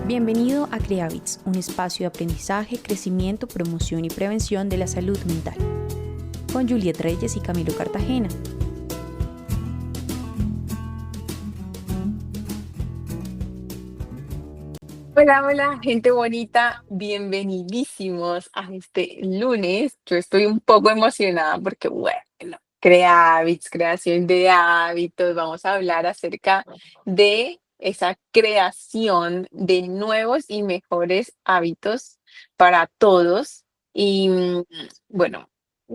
Bienvenido a CreaBits, un espacio de aprendizaje, crecimiento, promoción y prevención de la salud mental, con Juliet Reyes y Camilo Cartagena. Hola, hola, gente bonita, bienvenidísimos a este lunes. Yo estoy un poco emocionada porque, bueno, CreaHabits, creación de hábitos, vamos a hablar acerca de esa creación de nuevos y mejores hábitos para todos. Y bueno,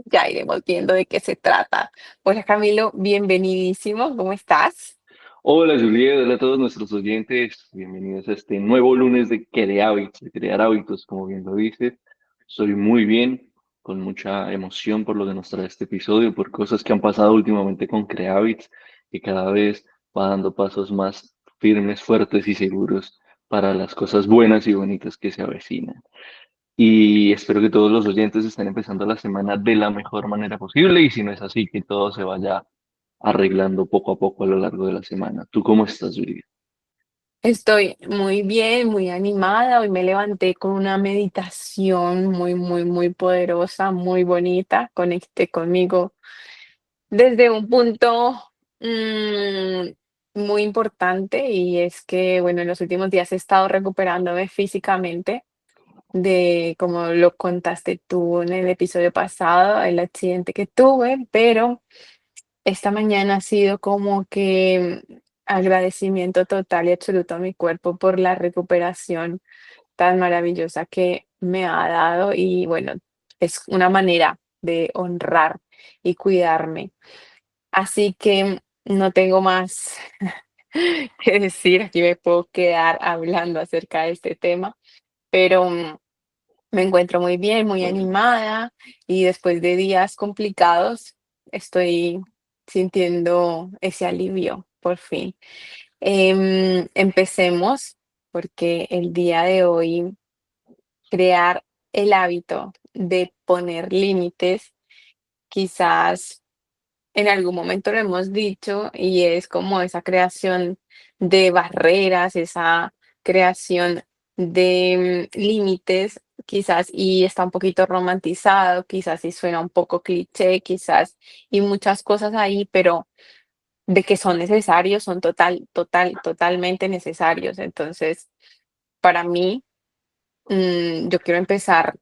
ya iremos viendo de qué se trata. Hola, Camilo, bienvenidísimo, ¿cómo estás? Hola Juliet, hola a todos nuestros oyentes, bienvenidos a este nuevo lunes de crear hábitos, como bien lo dices. Estoy muy bien, con mucha emoción por lo que nos trae este episodio, por cosas que han pasado últimamente con Creavits, que cada vez va dando pasos más firmes, fuertes y seguros para las cosas buenas y bonitas que se avecinan. Y espero que todos los oyentes estén empezando la semana de la mejor manera posible y si no es así, que todo se vaya arreglando poco a poco a lo largo de la semana. ¿Tú cómo estás, Yuri? Estoy muy bien, muy animada. Hoy me levanté con una meditación muy poderosa, muy bonita. Conecté conmigo desde un punto mm, muy importante y es que, bueno, en los últimos días he estado recuperándome físicamente de, como lo contaste tú en el episodio pasado, el accidente que tuve, pero esta mañana ha sido como que agradecimiento total y absoluto a mi cuerpo por la recuperación tan maravillosa que me ha dado y bueno, es una manera de honrar y cuidarme. Así que no tengo más que decir, aquí me puedo quedar hablando acerca de este tema, pero me encuentro muy bien, muy animada y después de días complicados estoy sintiendo ese alivio por fin. Empecemos porque el día de hoy crear el hábito de poner límites, quizás en algún momento lo hemos dicho y es como esa creación de barreras, esa creación de límites, quizás y está un poquito romantizado, quizás y suena un poco cliché, quizás y muchas cosas ahí, pero de que son necesarios, son totalmente necesarios. Entonces, para mí, yo quiero empezar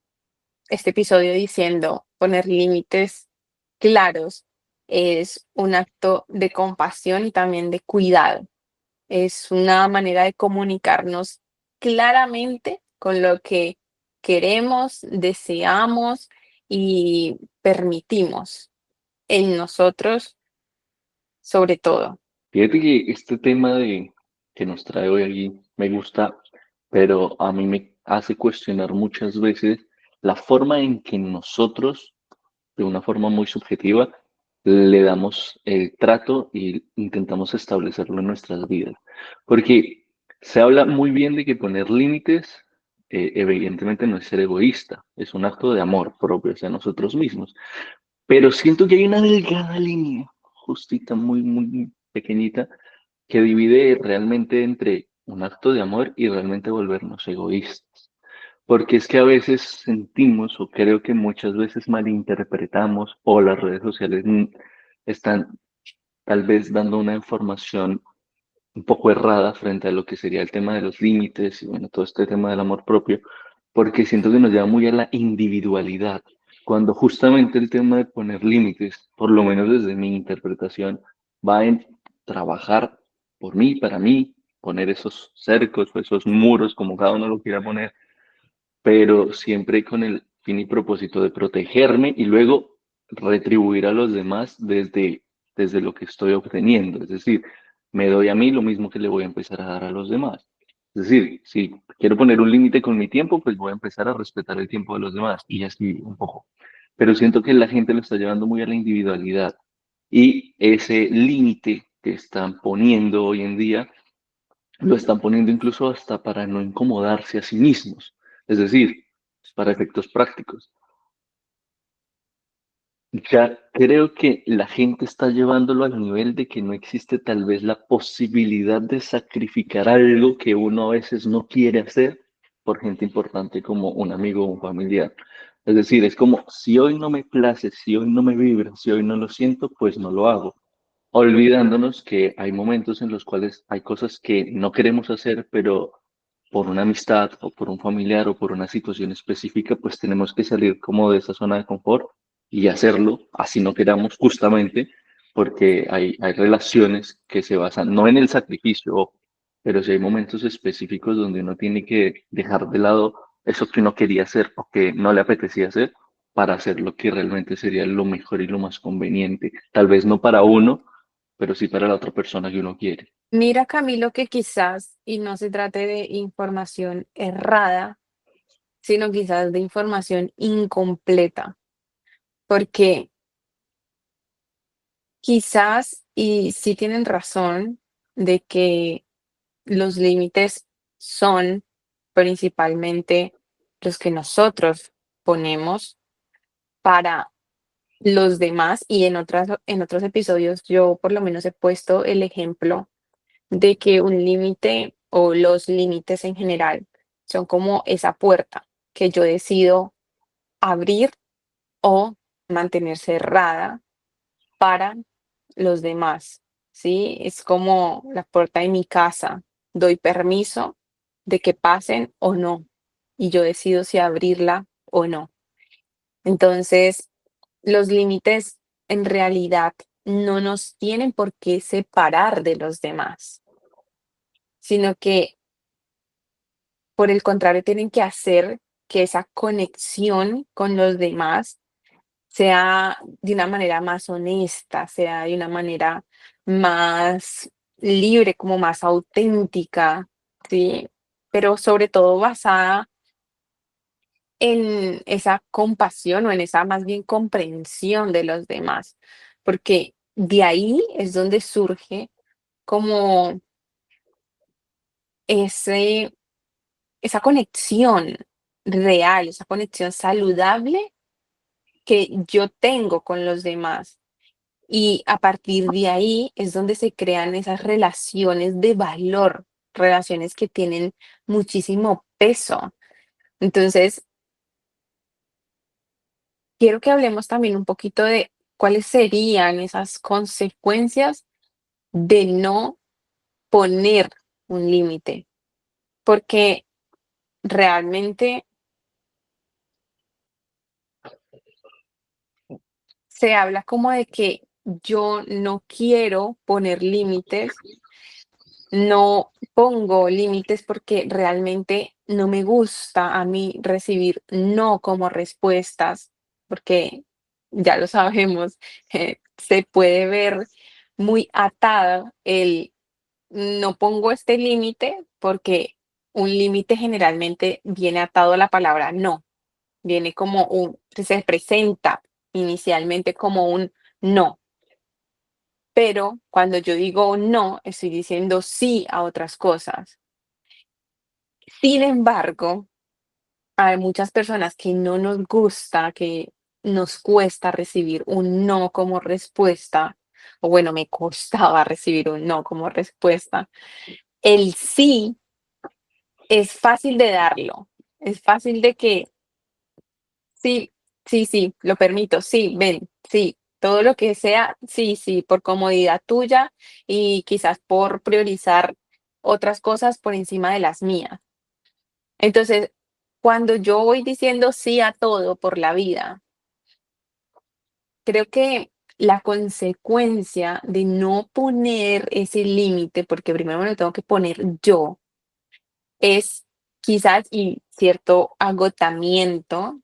este episodio diciendo, poner límites claros es un acto de compasión y también de cuidado. Es una manera de comunicarnos claramente con lo que queremos, deseamos y permitimos en nosotros, sobre todo. Fíjate que este tema que nos trae hoy aquí me gusta, pero a mí me hace cuestionar muchas veces la forma en que nosotros, de una forma muy subjetiva, le damos el trato y intentamos establecerlo en nuestras vidas. Porque se habla muy bien de que poner límites, evidentemente no es ser egoísta, es un acto de amor propio hacia nosotros mismos. Pero siento que hay una delgada línea, justita, muy pequeñita, que divide realmente entre un acto de amor y realmente volvernos egoístas. Porque es que a veces sentimos, o creo que muchas veces malinterpretamos, o las redes sociales están tal vez dando una información un poco errada frente a lo que sería el tema de los límites y bueno, todo este tema del amor propio, porque siento que nos lleva muy a la individualidad, cuando justamente el tema de poner límites, por lo menos desde mi interpretación, va en trabajar por mí, para mí, poner esos cercos o esos muros, como cada uno lo quiera poner, pero siempre con el fin y propósito de protegerme y luego retribuir a los demás desde lo que estoy obteniendo. Es decir, me doy a mí lo mismo que le voy a empezar a dar a los demás. Es decir, si quiero poner un límite con mi tiempo, pues voy a empezar a respetar el tiempo de los demás y así un poco. Pero siento que la gente lo está llevando muy a la individualidad y ese límite que están poniendo hoy en día lo están poniendo incluso hasta para no incomodarse a sí mismos, es decir, para efectos prácticos. Ya creo que la gente está llevándolo al nivel de que no existe tal vez la posibilidad de sacrificar algo que uno a veces no quiere hacer por gente importante como un amigo o un familiar. Es decir, es como si hoy no me place, si hoy no me vibra, si hoy no lo siento, pues no lo hago, olvidándonos que hay momentos en los cuales hay cosas que no queremos hacer, pero por una amistad o por un familiar o por una situación específica, pues tenemos que salir como de esa zona de confort y hacerlo, así no queramos justamente, porque hay relaciones que se basan no en el sacrificio, ojo, pero sí hay momentos específicos donde uno tiene que dejar de lado eso que uno quería hacer o que no le apetecía hacer para hacer lo que realmente sería lo mejor y lo más conveniente. Tal vez no para uno, pero sí para la otra persona que uno quiere. Mira, Camilo, que quizás, y no se trate de información errada, sino quizás de información incompleta, porque quizás, y sí tienen razón, de que los límites son principalmente los que nosotros ponemos para los demás, y en otros episodios yo por lo menos he puesto el ejemplo de que un límite o los límites en general son como esa puerta que yo decido abrir o mantener cerrada para los demás, ¿sí? Es como la puerta de mi casa. Doy permiso de que pasen o no, y yo decido si abrirla o no. Entonces, los límites en realidad no nos tienen por qué separar de los demás, sino que por el contrario tienen que hacer que esa conexión con los demás sea de una manera más honesta, sea de una manera más libre, como más auténtica, ¿sí? Pero sobre todo basada en esa compasión o en esa más bien comprensión de los demás, porque de ahí es donde surge como ese, esa conexión real, esa conexión saludable que yo tengo con los demás. Y a partir de ahí es donde se crean esas relaciones de valor, relaciones que tienen muchísimo peso. Entonces, quiero que hablemos también un poquito de cuáles serían esas consecuencias de no poner un límite, porque realmente se habla como de que yo no quiero poner límites. No pongo límites porque realmente no me gusta a mí recibir no como respuestas, porque ya lo sabemos, se puede ver muy atada el no pongo este límite porque un límite generalmente viene atado a la palabra no, viene como se presenta inicialmente como un no. Pero cuando yo digo no, estoy diciendo sí a otras cosas. Sin embargo, hay muchas personas que no nos gusta, que nos cuesta recibir un no como respuesta, o bueno, me costaba recibir un no como respuesta. El sí es fácil de darlo, es fácil de que sí, sí, sí, lo permito, sí, ven, sí, todo lo que sea, sí, sí, por comodidad tuya y quizás por priorizar otras cosas por encima de las mías. Entonces, cuando yo voy diciendo sí a todo por la vida, creo que la consecuencia de no poner ese límite, porque primero me lo tengo que poner yo, es quizás y cierto agotamiento,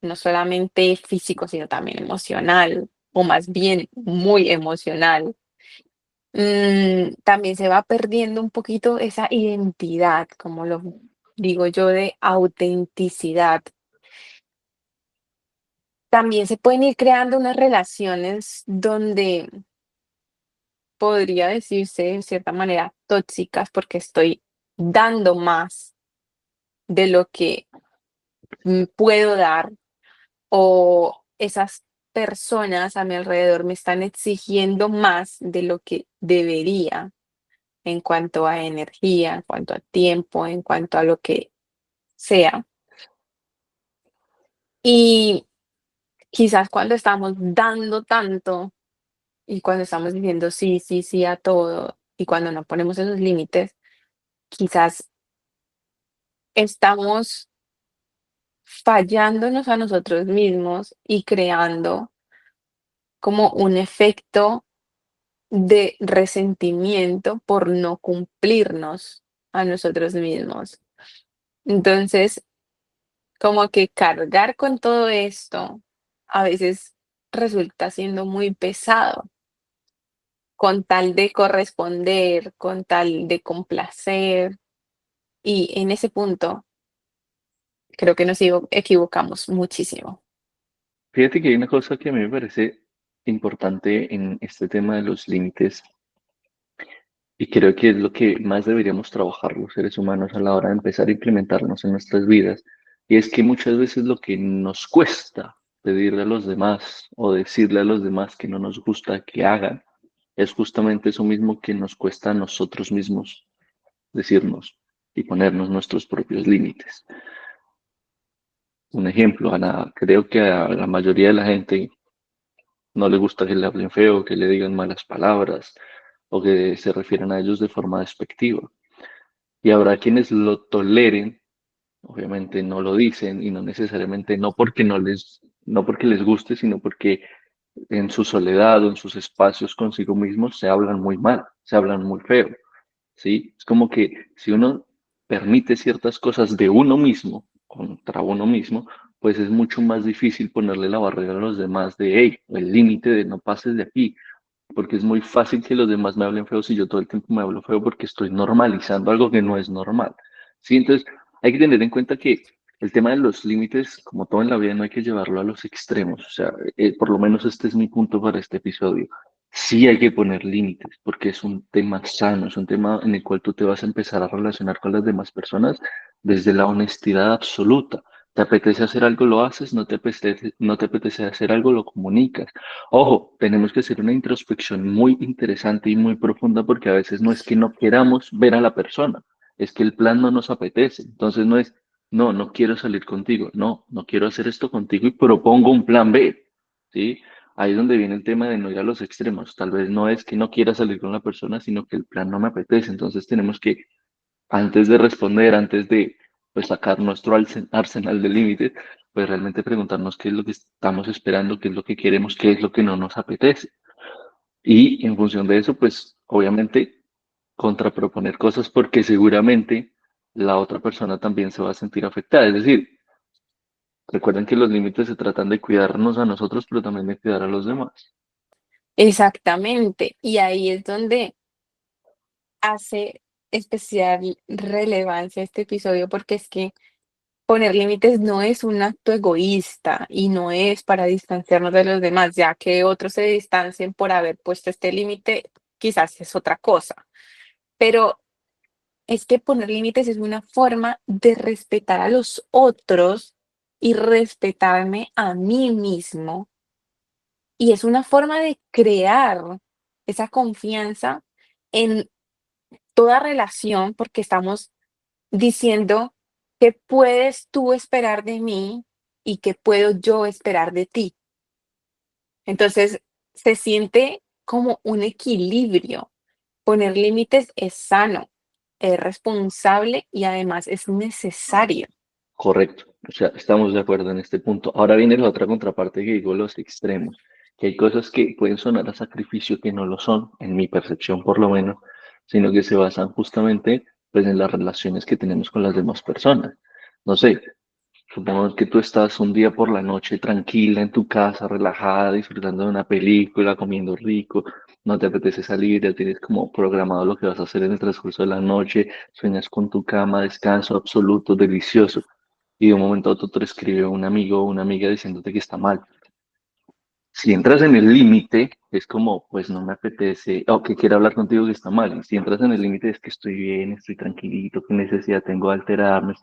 no solamente físico, sino también emocional, o más bien muy emocional. También se va perdiendo un poquito esa identidad, como lo digo yo, de autenticidad. También se pueden ir creando unas relaciones donde podría decirse de cierta manera tóxicas porque estoy dando más de lo que puedo dar, o esas personas a mi alrededor me están exigiendo más de lo que debería en cuanto a energía, en cuanto a tiempo, en cuanto a lo que sea. Y quizás cuando estamos dando tanto y cuando estamos diciendo sí, sí, sí a todo y cuando no ponemos esos límites, quizás estamos fallándonos a nosotros mismos y creando como un efecto de resentimiento por no cumplirnos a nosotros mismos. Entonces, como que cargar con todo esto a veces resulta siendo muy pesado, con tal de corresponder, con tal de complacer, y en ese punto creo que nos equivocamos muchísimo. Fíjate que hay una cosa que a mí me parece importante en este tema de los límites y creo que es lo que más deberíamos trabajar los seres humanos a la hora de empezar a implementarnos en nuestras vidas. Y es que muchas veces lo que nos cuesta pedirle a los demás o decirle a los demás que no nos gusta que hagan es justamente eso mismo que nos cuesta a nosotros mismos decirnos y ponernos nuestros propios límites. Un ejemplo, creo que a la mayoría de la gente no le gusta que le hablen feo, que le digan malas palabras o que se refieran a ellos de forma despectiva. Y habrá quienes lo toleren, obviamente no lo dicen y no necesariamente no porque les guste, sino porque en su soledad o en sus espacios consigo mismos se hablan muy mal, se hablan muy feo, ¿sí? Es como que si uno permite ciertas cosas de uno mismo contra uno mismo, pues es mucho más difícil ponerle la barrera a los demás de, hey, el límite de no pases de aquí, porque es muy fácil que los demás me hablen feo si yo todo el tiempo me hablo feo porque estoy normalizando algo que no es normal. Sí, entonces hay que tener en cuenta que el tema de los límites, como todo en la vida, no hay que llevarlo a los extremos. O sea, por lo menos este es mi punto para este episodio. Sí hay que poner límites porque es un tema sano, es un tema en el cual tú te vas a empezar a relacionar con las demás personas desde la honestidad absoluta. ¿Te apetece hacer algo, lo haces? No te apetece hacer algo, lo comunicas. Ojo, tenemos que hacer una introspección muy interesante y muy profunda porque a veces no es que no queramos ver a la persona, es que el plan no nos apetece. Entonces no es, no, no quiero salir contigo, no, no quiero hacer esto contigo y propongo un plan B, ¿sí? Ahí es donde viene el tema de no ir a los extremos. Tal vez no es que no quiera salir con la persona, sino que el plan no me apetece. Entonces tenemos que antes de responder, antes de pues, sacar nuestro arsenal de límites, pues realmente preguntarnos qué es lo que estamos esperando, qué es lo que queremos, qué es lo que no nos apetece. Y en función de eso, pues obviamente contraproponer cosas porque seguramente la otra persona también se va a sentir afectada. Es decir, recuerden que los límites se tratan de cuidarnos a nosotros, pero también de cuidar a los demás. Exactamente, y ahí es donde hace especial relevancia este episodio, porque es que poner límites no es un acto egoísta y no es para distanciarnos de los demás, ya que otros se distancien por haber puesto este límite, quizás es otra cosa, pero es que poner límites es una forma de respetar a los otros y respetarme a mí mismo, y es una forma de crear esa confianza en toda relación, porque estamos diciendo qué puedes tú esperar de mí y qué puedo yo esperar de ti. Entonces, se siente como un equilibrio. Poner límites es sano, es responsable y además es necesario. Correcto, o sea, estamos de acuerdo en este punto. Ahora viene la otra contraparte que digo, los extremos, que hay cosas que pueden sonar a sacrificio que no lo son, en mi percepción por lo menos, sino que se basan justamente pues en las relaciones que tenemos con las demás personas. No sé, supongamos que tú estás un día por la noche tranquila en tu casa, relajada, disfrutando de una película, comiendo rico, no te apetece salir, ya tienes como programado lo que vas a hacer en el transcurso de la noche, sueñas con tu cama, descanso absoluto, delicioso y de un momento a otro te escribe un amigo o una amiga diciéndote que está mal. Si entras en el límite, es como, pues no me apetece, o que quiere hablar contigo que está mal. Y si entras en el límite, es que estoy bien, estoy tranquilito, qué necesidad tengo de alterarme,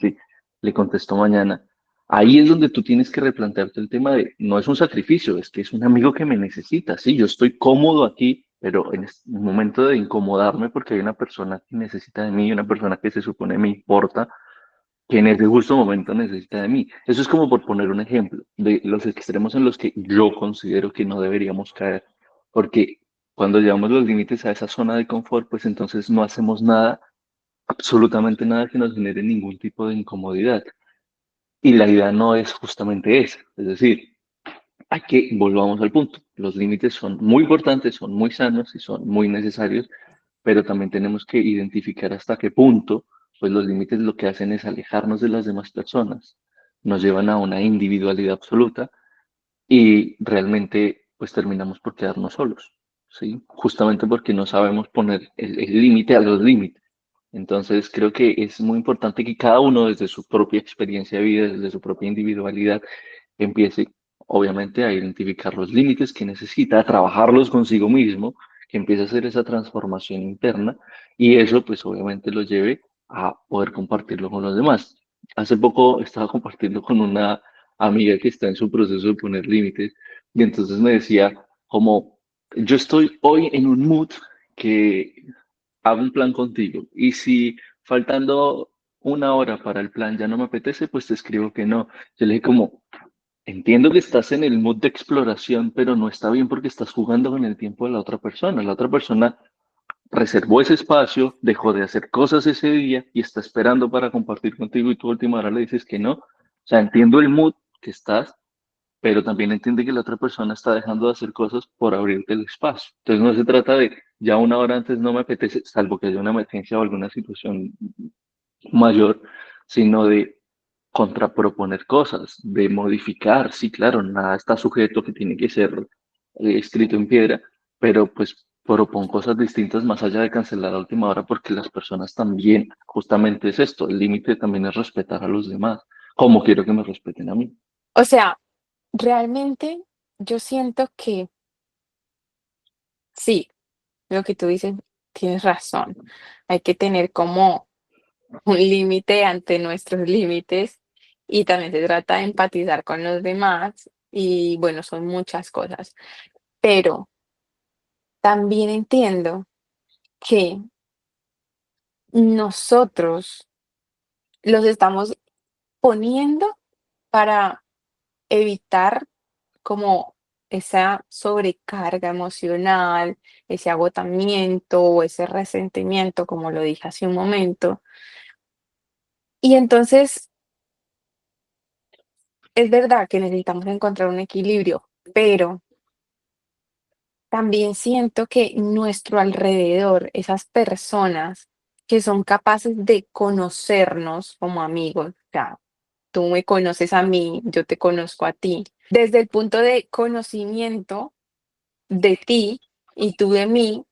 le contesto mañana. Ahí es donde tú tienes que replantearte el tema de, no es un sacrificio, es que es un amigo que me necesita, sí, yo estoy cómodo aquí, pero en este momento de incomodarme porque hay una persona que necesita de mí, una persona que se supone me importa, que en ese justo momento necesita de mí. Eso es como por poner un ejemplo de los extremos en los que yo considero que no deberíamos caer, porque cuando llevamos los límites a esa zona de confort, pues entonces no hacemos nada, absolutamente nada que nos genere ningún tipo de incomodidad. Y la idea no es justamente esa, es decir, hay que, volvamos al punto, los límites son muy importantes, son muy sanos y son muy necesarios, pero también tenemos que identificar hasta qué punto, pues los límites lo que hacen es alejarnos de las demás personas, nos llevan a una individualidad absoluta y realmente pues terminamos por quedarnos solos, ¿sí? Justamente porque no sabemos poner el límite a los límites. Entonces creo que es muy importante que cada uno desde su propia experiencia de vida, desde su propia individualidad, empiece obviamente a identificar los límites que necesita, a trabajarlos consigo mismo, que empiece a hacer esa transformación interna y eso pues obviamente lo lleve a poder compartirlo con los demás. Hace poco estaba compartiendo con una amiga que está en su proceso de poner límites y entonces me decía como yo estoy hoy en un mood que hago un plan contigo y si faltando una hora para el plan ya no me apetece, pues te escribo que no. Yo le dije como, entiendo que estás en el mood de exploración, pero no está bien porque estás jugando con el tiempo de la otra persona. La otra persona reservó ese espacio, dejó de hacer cosas ese día y está esperando para compartir contigo y tú a última hora le dices que no. O sea, entiendo el mood que estás, pero también entiende que la otra persona está dejando de hacer cosas por abrirte el espacio. Entonces no se trata de ya una hora antes no me apetece, salvo que haya una emergencia o alguna situación mayor, sino de contraproponer cosas, de modificar. Sí, claro, nada está sujeto que tiene que ser escrito en piedra, pero pues propon cosas distintas más allá de cancelar a última hora, porque las personas también, justamente es esto, el límite también es respetar a los demás, como quiero que me respeten a mí. O sea, realmente yo siento que sí, lo que tú dices, tienes razón. Hay que tener como un límite ante nuestros límites y también se trata de empatizar con los demás y bueno, son muchas cosas, pero también entiendo que nosotros los estamos poniendo para evitar como esa sobrecarga emocional, ese agotamiento o ese resentimiento, como lo dije hace un momento. Y entonces es verdad que necesitamos encontrar un equilibrio, pero también siento que nuestro alrededor, esas personas que son capaces de conocernos como amigos, o sea, tú me conoces a mí, yo te conozco a ti, desde el punto de conocimiento de ti y tú de mí,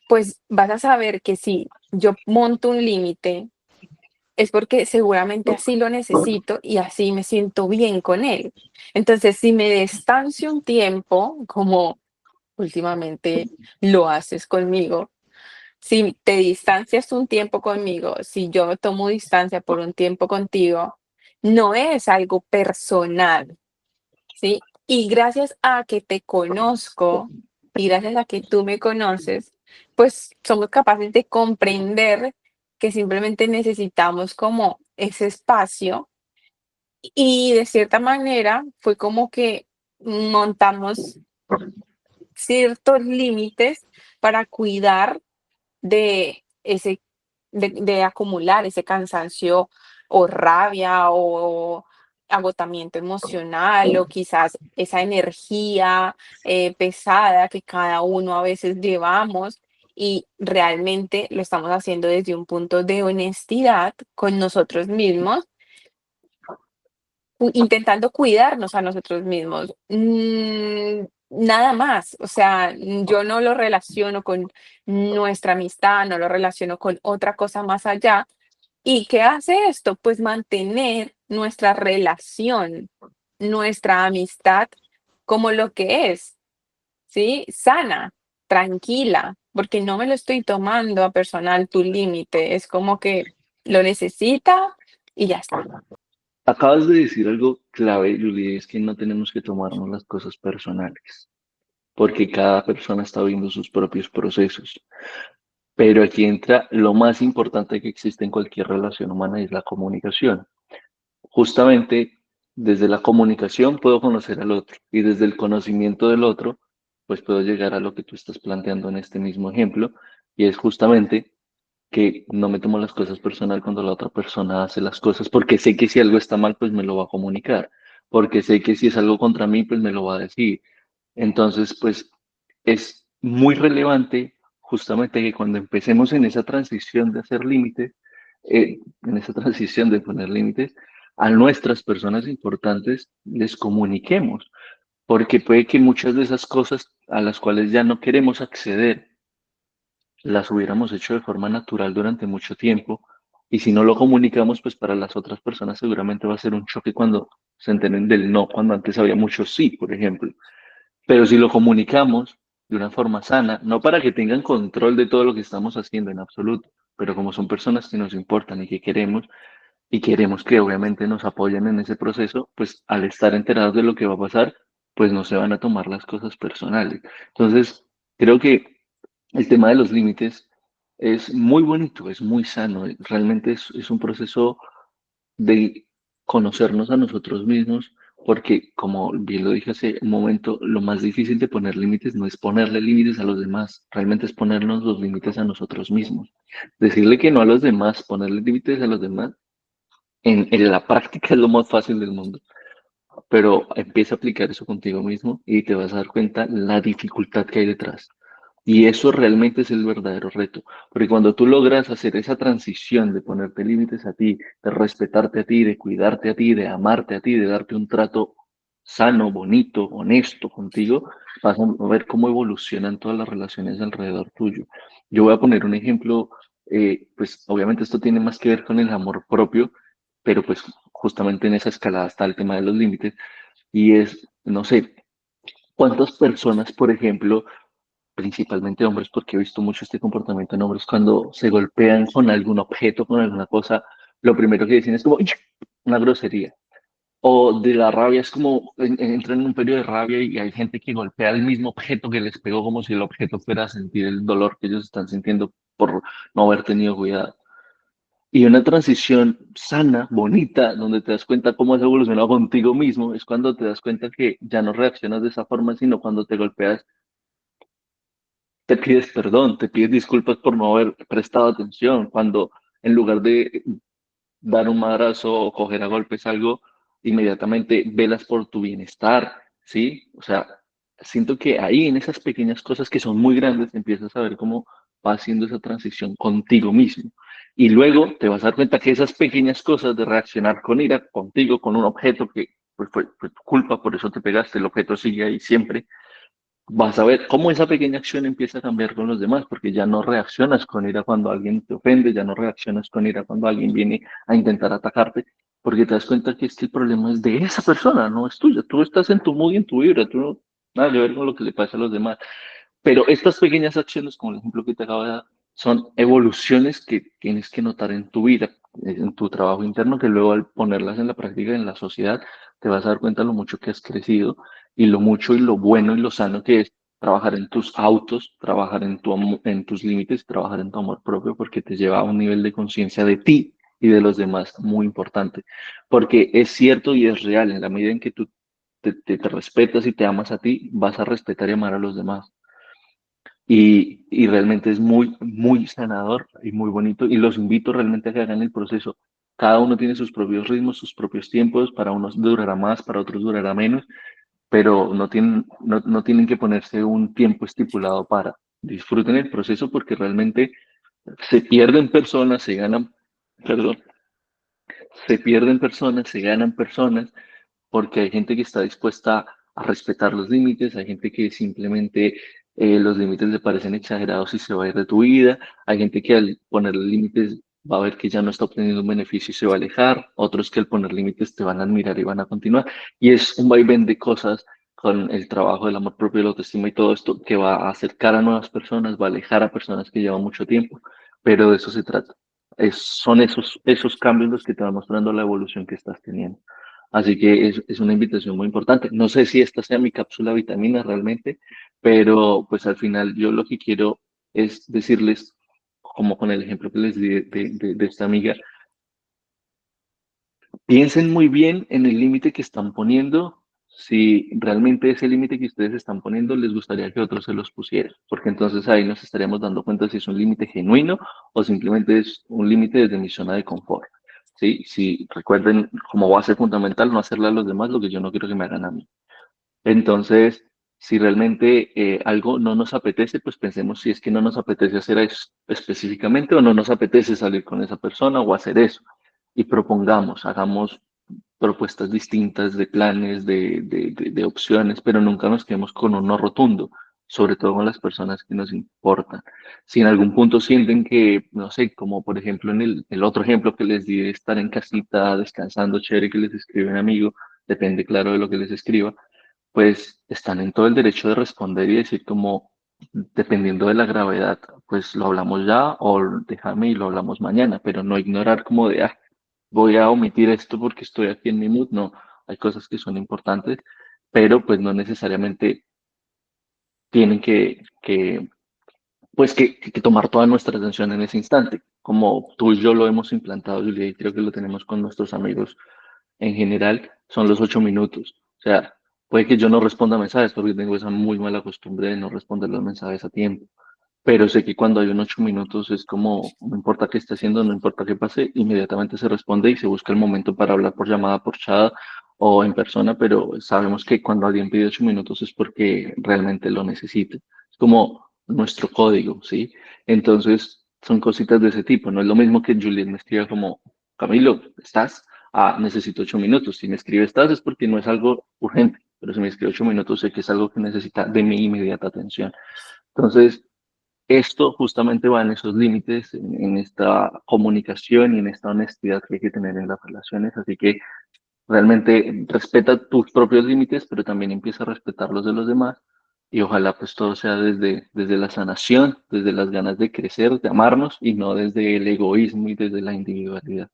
pues vas a saber que si yo monto un límite es porque seguramente así lo necesito y así me siento bien con él. Entonces, si me distancio un tiempo, como últimamente lo haces conmigo, si te distancias un tiempo conmigo, si yo tomo distancia por un tiempo contigo, no es algo personal, ¿sí? Y gracias a que te conozco y gracias a que tú me conoces, pues somos capaces de comprender que simplemente necesitamos como ese espacio y de cierta manera fue como que montamos ciertos límites para cuidar de ese de acumular ese cansancio o rabia o agotamiento emocional o quizás esa energía pesada que cada uno a veces llevamos y realmente lo estamos haciendo desde un punto de honestidad con nosotros mismos intentando cuidarnos a nosotros mismos. Nada más, o sea, yo no lo relaciono con nuestra amistad, no lo relaciono con otra cosa más allá. ¿Y qué hace esto? Pues mantener nuestra relación, nuestra amistad como lo que es, ¿sí? Sana, tranquila, porque no me lo estoy tomando a personal tu límite, es como que lo necesita y ya está. Acabas de decir algo clave, Julie, es que no tenemos que tomarnos las cosas personales, porque cada persona está viviendo sus propios procesos. Pero aquí entra lo más importante que existe en cualquier relación humana y es la comunicación. Justamente desde la comunicación puedo conocer al otro y desde el conocimiento del otro, pues puedo llegar a lo que tú estás planteando en este mismo ejemplo y es justamente que no me tomo las cosas personal cuando la otra persona hace las cosas, porque sé que si algo está mal, pues me lo va a comunicar, porque sé que si es algo contra mí, pues me lo va a decir. Entonces, pues es muy relevante justamente que cuando empecemos en esa transición de hacer límites, en esa transición de poner límites, a nuestras personas importantes les comuniquemos, porque puede que muchas de esas cosas a las cuales ya no queremos acceder, las hubiéramos hecho de forma natural durante mucho tiempo. Y si no lo comunicamos, pues para las otras personas seguramente va a ser un choque cuando se enteren del no, cuando antes había mucho sí, por ejemplo. Pero si lo comunicamos de una forma sana, no para que tengan control de todo lo que estamos haciendo en absoluto, pero como son personas que nos importan y queremos que obviamente nos apoyen en ese proceso, pues al estar enterados de lo que va a pasar, pues no se van a tomar las cosas personales. Entonces, creo que el tema de los límites es muy bonito, es muy sano, realmente es un proceso de conocernos a nosotros mismos, porque como bien lo dije hace un momento, lo más difícil de poner límites no es ponerle límites a los demás, realmente es ponernos los límites a nosotros mismos. Decirle que no a los demás, ponerle límites a los demás, en la práctica es lo más fácil del mundo, pero empieza a aplicar eso contigo mismo y te vas a dar cuenta la dificultad que hay detrás. Y eso realmente es el verdadero reto, porque cuando tú logras hacer esa transición de ponerte límites a ti, de respetarte a ti, de cuidarte a ti, de amarte a ti, de darte un trato sano, bonito, honesto contigo, vas a ver cómo evolucionan todas las relaciones alrededor tuyo. Yo voy a poner un ejemplo, pues obviamente esto tiene más que ver con el amor propio, pero pues justamente en esa escalada está el tema de los límites y es, no sé, cuántas personas, por ejemplo, principalmente hombres, porque he visto mucho este comportamiento en hombres cuando se golpean con algún objeto, con alguna cosa, lo primero que dicen es como "Ish", una grosería. O de la rabia es como entran en un periodo de rabia y hay gente que golpea el mismo objeto que les pegó como si el objeto fuera a sentir el dolor que ellos están sintiendo por no haber tenido cuidado. Y una transición sana, bonita, donde te das cuenta cómo has evolucionado contigo mismo, es cuando te das cuenta que ya no reaccionas de esa forma, sino cuando te golpeas te pides perdón, te pides disculpas por no haber prestado atención, cuando en lugar de dar un madrazo o coger a golpes algo, inmediatamente velas por tu bienestar, ¿sí? O sea, siento que ahí en esas pequeñas cosas que son muy grandes empiezas a ver cómo va haciendo esa transición contigo mismo. Y luego te vas a dar cuenta que esas pequeñas cosas de reaccionar con ira contigo, con un objeto que pues, fue tu culpa, por eso te pegaste, el objeto sigue ahí siempre, vas a ver cómo esa pequeña acción empieza a cambiar con los demás, porque ya no reaccionas con ira cuando alguien te ofende, ya no reaccionas con ira cuando alguien viene a intentar atacarte, porque te das cuenta que es que el problema es de esa persona, no es tuyo. Tú estás en tu mood y en tu vibra, tú no nada que ver con lo que le pasa a los demás. Pero estas pequeñas acciones, como el ejemplo que te acabo de dar, son evoluciones que tienes que notar en tu vida, en tu trabajo interno, que luego al ponerlas en la práctica en la sociedad, te vas a dar cuenta lo mucho que has crecido y lo mucho y lo bueno y lo sano que es trabajar en tus autos, trabajar en, en tus límites, trabajar en tu amor propio, porque te lleva a un nivel de conciencia de ti y de los demás muy importante. Porque es cierto y es real, en la medida en que tú te respetas y te amas a ti, vas a respetar y amar a los demás y realmente es muy, muy sanador y muy bonito y los invito realmente a que hagan el proceso. Cada uno tiene sus propios ritmos, sus propios tiempos, para unos durará más, para otros durará menos, pero no tienen que ponerse un tiempo estipulado para. Disfruten el proceso porque realmente se pierden personas, se ganan, perdón, se pierden personas, se ganan personas porque hay gente que está dispuesta a respetar los límites, hay gente que simplemente los límites le parecen exagerados y se va a ir de tu vida, hay gente que al poner límites va a ver que ya no está obteniendo un beneficio y se va a alejar, otros que al poner límites te van a admirar y van a continuar, y es un vaivén de cosas con el trabajo del amor propio, la autoestima y todo esto que va a acercar a nuevas personas, va a alejar a personas que llevan mucho tiempo, pero de eso se trata. son esos cambios los que te van mostrando la evolución que estás teniendo. Así que es una invitación muy importante. No sé si esta sea mi cápsula vitamina realmente, pero pues al final yo lo que quiero es decirles, como con el ejemplo que les di de esta amiga, piensen muy bien en el límite que están poniendo, si realmente ese límite que ustedes están poniendo les gustaría que otros se los pusieran, porque entonces ahí nos estaríamos dando cuenta si es un límite genuino o simplemente es un límite desde mi zona de confort. ¿Sí? Si recuerden como base fundamental no hacerle a los demás lo que yo no quiero que me hagan a mí. Entonces, si realmente algo no nos apetece, pues pensemos si es que no nos apetece hacer eso específicamente o no nos apetece salir con esa persona o hacer eso. Y propongamos, hagamos propuestas distintas de planes, de opciones, pero nunca nos quedemos con un no rotundo, sobre todo con las personas que nos importan. Si en algún punto sienten que, no sé, como por ejemplo en el otro ejemplo que les di de estar en casita, descansando, chévere, que les escribe un amigo, depende claro de lo que les escriba, pues están en todo el derecho de responder y decir como, dependiendo de la gravedad, pues lo hablamos ya o déjame y lo hablamos mañana, pero no ignorar como de, ah, voy a omitir esto porque estoy aquí en mi mood. No, hay cosas que son importantes, pero pues no necesariamente tienen que tomar toda nuestra atención en ese instante. Como tú y yo lo hemos implantado, Julia, y creo que lo tenemos con nuestros amigos en general, son los 8 minutos. O sea, puede que yo no responda mensajes porque tengo esa muy mala costumbre de no responder los mensajes a tiempo. Pero sé que cuando hay un 8 minutos es como, no importa qué esté haciendo, no importa qué pase, inmediatamente se responde y se busca el momento para hablar por llamada, por chat o en persona, pero sabemos que cuando alguien pide 8 minutos es porque realmente lo necesita. Es como nuestro código, ¿sí? Entonces, son cositas de ese tipo. No es lo mismo que Juliet me escriba como, Camilo, ¿estás? Ah, necesito 8 minutos. Si me escribe estás es porque no es algo urgente, pero si me escribe 8 minutos sé que es algo que necesita de mi inmediata atención. Entonces, esto justamente va en esos límites, en esta comunicación y en esta honestidad que hay que tener en las relaciones. Así que realmente respeta tus propios límites, pero también empieza a respetar los de los demás. Y ojalá pues todo sea desde la sanación, desde las ganas de crecer, de amarnos y no desde el egoísmo y desde la individualidad,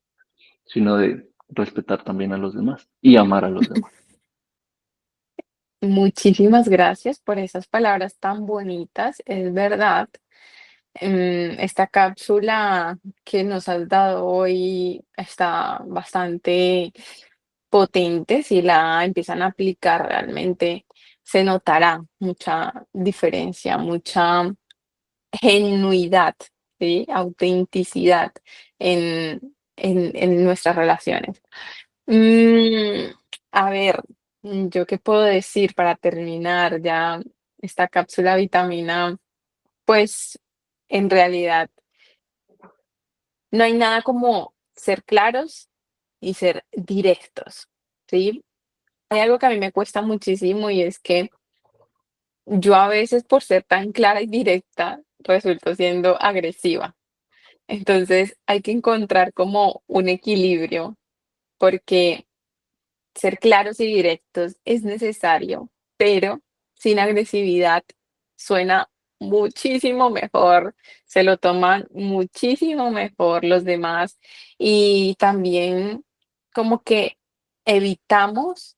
sino de respetar también a los demás y amar a los demás. Muchísimas gracias por esas palabras tan bonitas. Es verdad, esta cápsula que nos has dado hoy está bastante potente. Si la empiezan a aplicar, realmente se notará mucha diferencia, mucha genuidad, ¿sí? Autenticidad en nuestras relaciones. Mm, a ver, ¿yo qué puedo decir para terminar ya esta cápsula vitamina? Pues en realidad no hay nada como ser claros y ser directos, ¿sí? Hay algo que a mí me cuesta muchísimo y es que yo a veces por ser tan clara y directa resulto siendo agresiva. Entonces hay que encontrar como un equilibrio porque ser claros y directos es necesario, pero sin agresividad suena muchísimo mejor, se lo toman muchísimo mejor los demás y también como que evitamos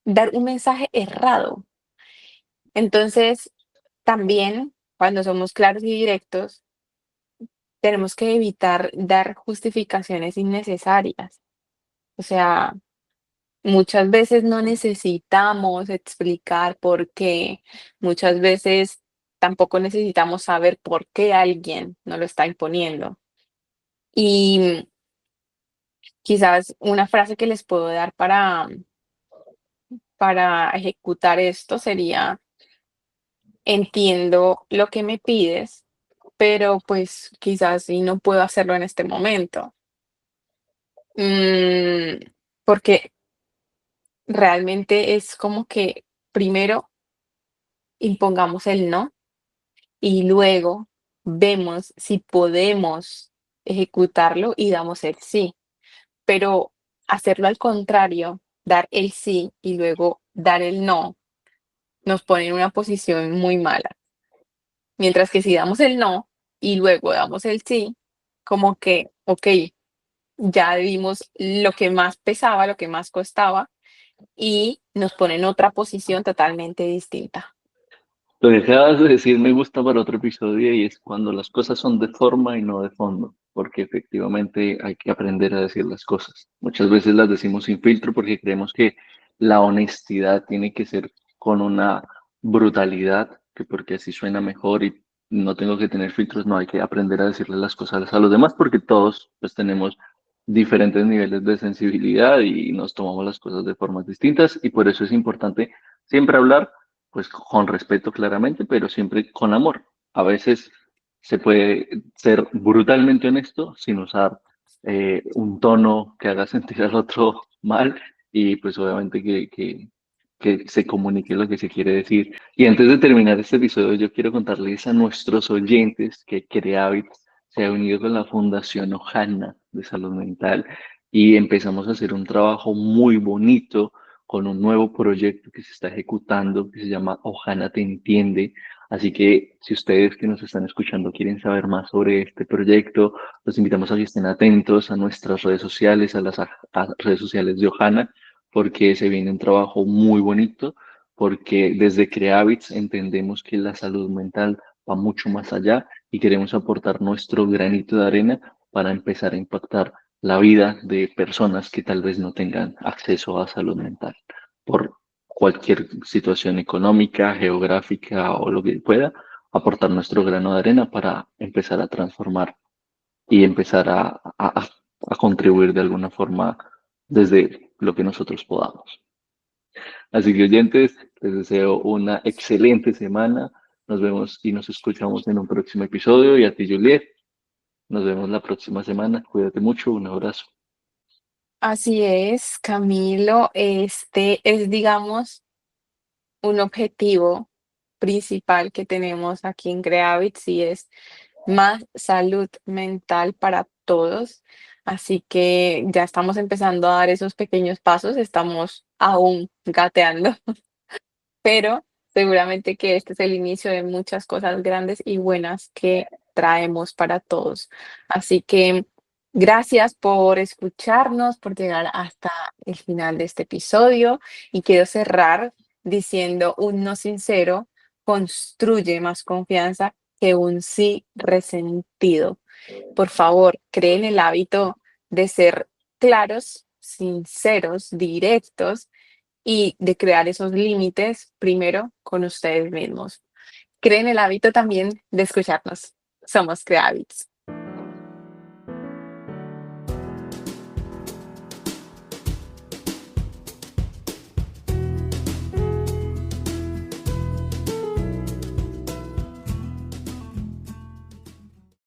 dar un mensaje errado. Entonces, también cuando somos claros y directos, tenemos que evitar dar justificaciones innecesarias. O sea, muchas veces no necesitamos explicar por qué, muchas veces tampoco necesitamos saber por qué alguien nos lo está imponiendo. Y quizás una frase que les puedo dar para ejecutar esto sería, entiendo lo que me pides, pero pues quizás sí no puedo hacerlo en este momento. Mm, porque realmente es como que primero impongamos el no y luego vemos si podemos ejecutarlo y damos el sí. Pero hacerlo al contrario, dar el sí y luego dar el no, nos pone en una posición muy mala. Mientras que si damos el no y luego damos el sí, como que, okey, ya vimos lo que más pesaba, lo que más costaba, y nos pone en otra posición totalmente distinta. Lo que acabas de decir me gusta para otro episodio y es cuando las cosas son de forma y no de fondo, porque efectivamente hay que aprender a decir las cosas. Muchas veces las decimos sin filtro porque creemos que la honestidad tiene que ser con una brutalidad, que porque así suena mejor y no tengo que tener filtros, no hay que aprender a decirle las cosas a los demás porque todos pues tenemos diferentes niveles de sensibilidad y nos tomamos las cosas de formas distintas y por eso es importante siempre hablar pues con respeto claramente, pero siempre con amor. A veces se puede ser brutalmente honesto sin usar un tono que haga sentir al otro mal y pues obviamente que se comunique lo que se quiere decir. Y antes de terminar este episodio, yo quiero contarles a nuestros oyentes que Creavit se ha unido con la Fundación Ojana de Salud Mental y empezamos a hacer un trabajo muy bonito con un nuevo proyecto que se está ejecutando que se llama Ojana Te Entiende. Así que si ustedes que nos están escuchando quieren saber más sobre este proyecto, los invitamos a que estén atentos a nuestras redes sociales, a redes sociales de Ojana, porque se viene un trabajo muy bonito, porque desde Creavits entendemos que la salud mental va mucho más allá y queremos aportar nuestro granito de arena para empezar a impactar la vida de personas que tal vez no tengan acceso a salud mental por cualquier situación económica, geográfica o lo que pueda, aportar nuestro grano de arena para empezar a transformar y empezar a contribuir de alguna forma desde lo que nosotros podamos. Así que oyentes, les deseo una excelente semana. Nos vemos y nos escuchamos en un próximo episodio. Y a ti, Juliet, nos vemos la próxima semana. Cuídate mucho. Un abrazo. Así es, Camilo, este es, digamos, un objetivo principal que tenemos aquí en Creavits y es más salud mental para todos. Así que ya estamos empezando a dar esos pequeños pasos, estamos aún gateando, pero seguramente que este es el inicio de muchas cosas grandes y buenas que traemos para todos. Así que gracias por escucharnos, por llegar hasta el final de este episodio y quiero cerrar diciendo un no sincero construye más confianza que un sí resentido. Por favor, creen el hábito de ser claros, sinceros, directos y de crear esos límites primero con ustedes mismos. Creen el hábito también de escucharnos. Somos Creavits.